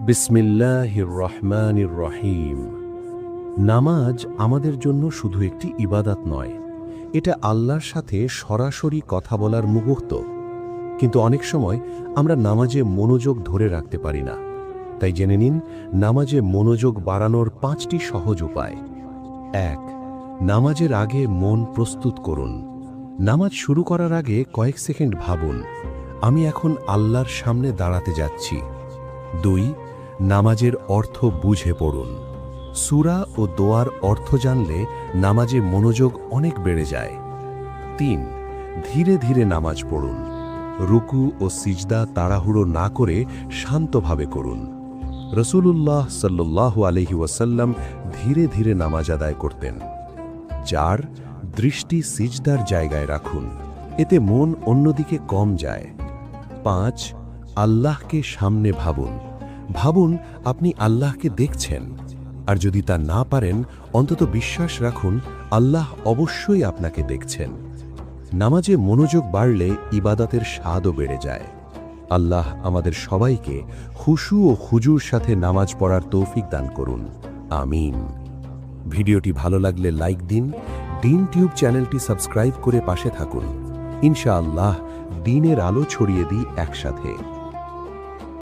বিসমিল্লাহির রহমানির রহিম। নামাজ আমাদের জন্য শুধু একটি ইবাদত নয়, এটা আল্লাহর সাথে সরাসরি কথা বলার মুহূর্ত। কিন্তু অনেক সময় আমরা নামাজে মনোযোগ ধরে রাখতে পারি না। তাই জেনে নিন নামাজে মনোযোগ বাড়ানোর 5টি সহজ উপায়। 1. নামাজের আগে মন প্রস্তুত করুন। নামাজ শুরু করার আগে কয়েক সেকেন্ড ভাবুন, আমি এখন আল্লাহর সামনে দাঁড়াতে যাচ্ছি। 2. নামাজের অর্থ বুঝে পড়ুন। সূরা ও দোয়ার অর্থ জানলে নামাজে মনোযোগ অনেক বেড়ে যায়। 3. ধীরে ধীরে নামাজ পড়ুন। রুকু ও সিজদা তাড়াহুড়ো না করে শান্তভাবে করুন। রাসূলুল্লাহ সাল্লাল্লাহু আলাইহি ওয়াসাল্লাম ধীরে ধীরে নামাজ আদায় করতেন। 4. দৃষ্টি সিজদার জায়গায় রাখুন, এতে মন অন্যদিকে কম যায়। 5. আল্লাহকে সামনে ভাবুন। ভাবুন আপনি আল্লাহকে দেখছেন, আর যদি তা না পারেন অন্তত বিশ্বাস রাখুন আল্লাহ অবশ্যই আপনাকে দেখছেন। নামাজে মনোযোগ বাড়লে ইবাদতের স্বাদও বেড়ে যায়। আল্লাহ আমাদের সবাইকে খুশু ও হুজুর সাথে নামাজ পড়ার তৌফিক দান করুন, আমিন। ভিডিওটি ভালো লাগলে লাইক দিন, দ্বীন টিউব চ্যানেলটি সাবস্ক্রাইব করে পাশে থাকুন। ইনশাআল্লাহ দ্বীনের আলো ছড়িয়ে দিই একসাথে।